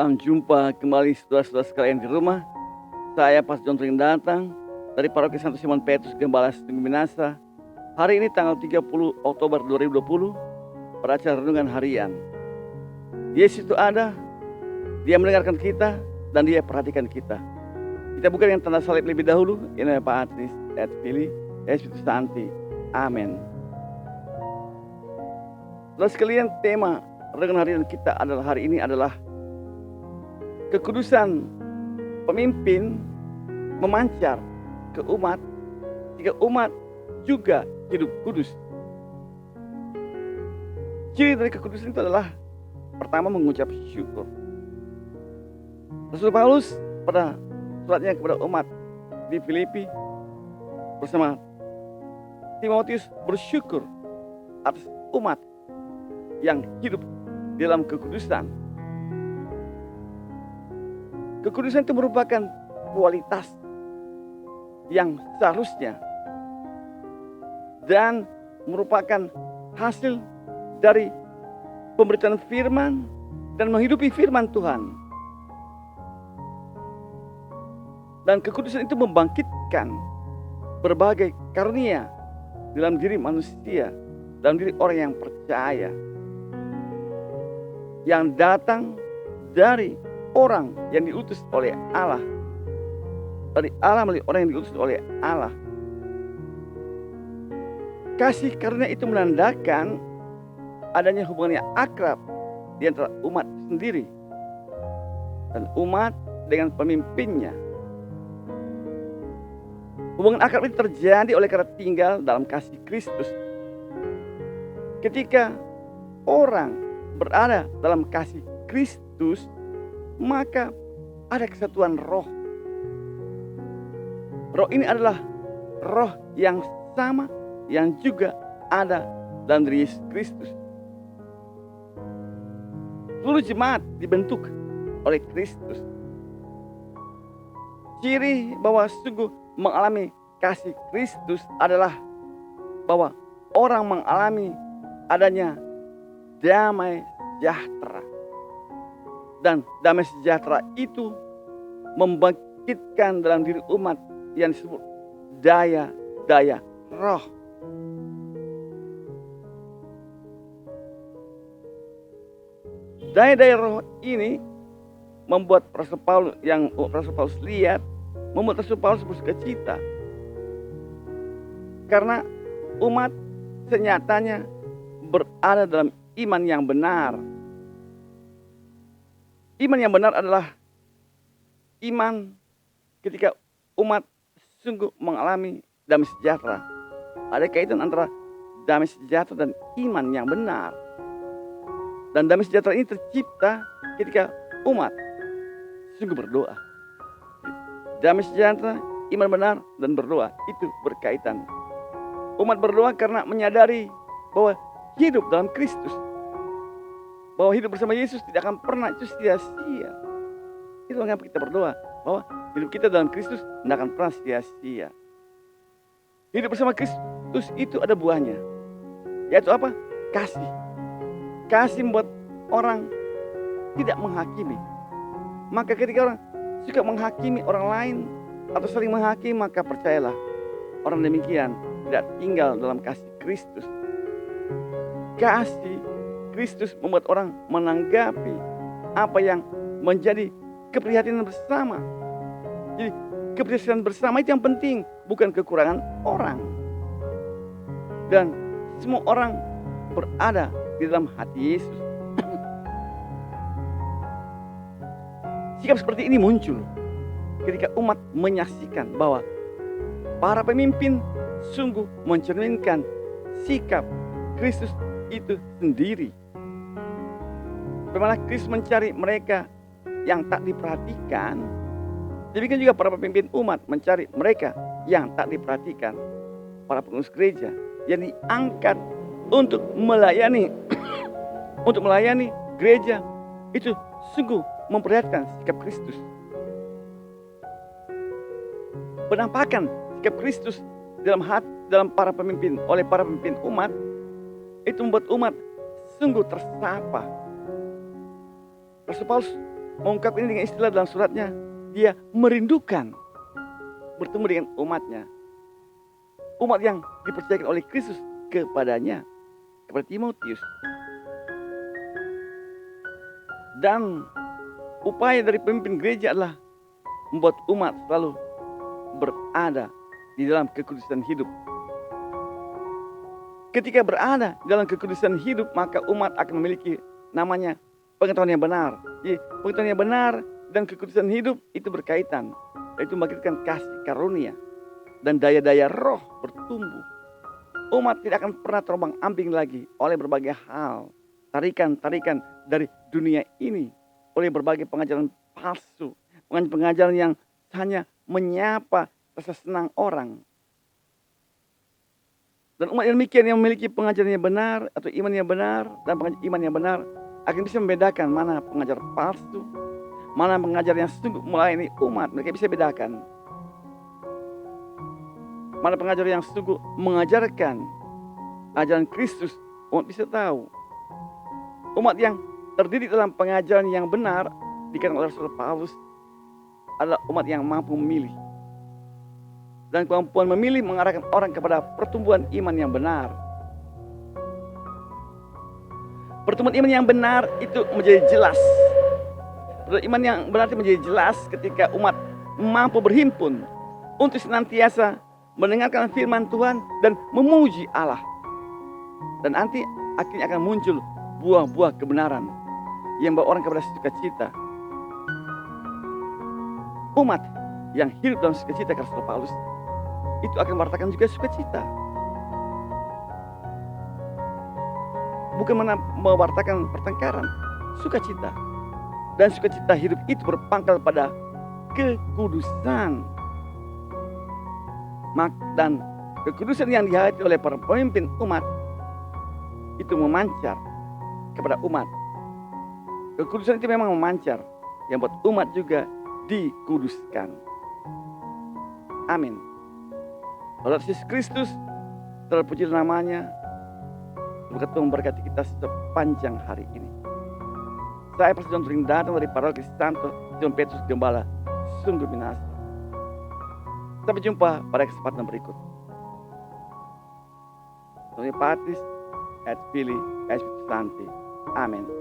salam jumpa kembali saudara-saudara sekalian di rumah. Saya Pastor John Ring datang dari Paroki Santo Simon Petrus Gembala Sungguh Minasa. Hari ini tanggal 30 Oktober 2020 pada acara renungan harian. Yesus itu ada, Dia mendengarkan kita dan Dia perhatikan kita. Kita buka dengan tanda salib lebih dahulu. Ini Pak Atris, Pilih, Yesus Santi. Amin. Saudara sekalian, tema renungan harian kita hari ini adalah kekudusan pemimpin memancar ke umat, jika umat juga hidup kudus. Ciri dari kekudusan itu adalah pertama mengucap syukur. Rasul Paulus pada suratnya kepada umat di Filipi bersama Timotius bersyukur atas umat yang hidup dalam kekudusan. Kekudusan itu merupakan kualitas yang seharusnya dan merupakan hasil dari pemberitaan firman dan menghidupi firman Tuhan. Dan kekudusan itu membangkitkan berbagai karunia dalam diri manusia, dalam diri orang yang percaya, yang datang dari orang yang diutus oleh Allah, dari Allah melalui orang yang diutus oleh Allah. Kasih karunia itu menandakan adanya hubungan yang akrab di antara umat sendiri dan umat dengan pemimpinnya. Hubungan akrab itu terjadi oleh karena tinggal dalam kasih Kristus. Ketika orang berada dalam kasih Kristus, maka ada kesatuan roh. Roh ini adalah roh yang sama yang juga ada dalam diri Yesus Kristus. Seluruh jemaat dibentuk oleh Kristus. Ciri bahwa sungguh mengalami kasih Kristus adalah bahwa orang mengalami adanya damai sejahtera. Dan damai sejahtera itu membangkitkan dalam diri umat yang disebut daya-daya roh. Daya-daya roh ini membuat Rasul Paulus lihat, membuat Rasul Paulus bersukacita. Karena umat senyatanya berada dalam iman yang benar. Iman yang benar adalah iman ketika umat sungguh mengalami damai sejahtera. Ada kaitan antara damai sejahtera dan iman yang benar. Dan damai sejahtera ini tercipta ketika umat sungguh berdoa. Damai sejahtera, iman benar, dan berdoa itu berkaitan. Umat berdoa karena menyadari bahwa hidup dalam Kristus, bahwa hidup bersama Yesus tidak akan pernah itu sia-sia. Itu mengapa kita berdoa, bahwa hidup kita dalam Kristus tidak akan pernah sia-sia. Hidup bersama Kristus itu ada buahnya, yaitu apa? Kasih. Kasih membuat orang tidak menghakimi. Maka ketika orang suka menghakimi orang lain atau sering menghakimi, maka percayalah, orang demikian tidak tinggal dalam kasih Kristus. Kasih Kristus membuat orang menanggapi apa yang menjadi keprihatinan bersama. Jadi keprihatinan bersama itu yang penting, bukan kekurangan orang. Dan semua orang berada di dalam hati Yesus. Sikap seperti ini muncul ketika umat menyaksikan bahwa para pemimpin sungguh mencerminkan sikap Kristus itu sendiri. Bagaimana Kristus mencari mereka yang tak diperhatikan, demikian juga para pemimpin umat mencari mereka yang tak diperhatikan. Para pengurus gereja yang diangkat untuk melayani gereja itu sungguh memperlihatkan sikap Kristus. Penampakan sikap Kristus dalam para pemimpin oleh para pemimpin umat itu membuat umat sungguh tersapa. Rasul Paulus mengungkap ini dengan istilah dalam suratnya. Dia merindukan bertemu dengan umatnya. Umat yang dipercayakan oleh Kristus kepadanya, kepada Timotius. Dan upaya dari pemimpin gereja adalah membuat umat selalu berada di dalam kekudusan hidup. Ketika berada dalam kekudusan hidup, maka umat akan memiliki namanya pengetahuan yang benar. Jadi, pengetahuan yang benar dan kekudusan hidup itu berkaitan. Yaitu membangkitkan kasih karunia dan daya-daya roh bertumbuh. Umat tidak akan pernah terombang-ambing lagi oleh berbagai hal. Tarikan-tarikan dari dunia ini. Oleh berbagai pengajaran palsu. Pengajaran yang hanya menyapa rasa senang orang. Dan umat yang demikian yang memiliki pengajaran yang benar atau iman yang benar dan iman yang benar akan bisa membedakan mana pengajar palsu, mana pengajar yang sungguh melayani umat. Mereka bisa bedakan mana pengajar yang sungguh mengajarkan ajaran Kristus. Umat bisa tahu. Umat yang terdidik dalam pengajaran yang benar dikatakan oleh Rasul Paulus adalah umat yang mampu memilih. Dan kemampuan memilih mengarahkan orang kepada pertumbuhan iman yang benar. Pertumbuhan iman yang benar itu menjadi jelas. Pertumbuhan iman yang benar itu menjadi jelas ketika umat mampu berhimpun untuk senantiasa mendengarkan firman Tuhan dan memuji Allah. Dan nanti akhirnya akan muncul buah-buah kebenaran yang membawa orang kepada sukacita. Umat yang hidup dalam sukacita kata Rasul Paulus itu akan mewartakan juga sukacita. Bukan mewartakan pertengkaran, sukacita. Dan sukacita hidup itu berpangkal pada kekudusan. Dan kekudusan yang dihayati oleh para pemimpin umat itu memancar kepada umat. Kekudusan itu memang memancar yang buat umat juga dikuduskan. Amin. Oleh Yesus Kristus, terpuji namanya. Semoga Tuhan memberkati kita sepanjang hari ini. Saya Pastor John Turing datang dari Paroki Santo John Petrus Gembala, Sungguh Minasa. Sampai jumpa pada kesempatan berikut. Tuhan Patis, et Fili, et Spiritus Sancti. Amin.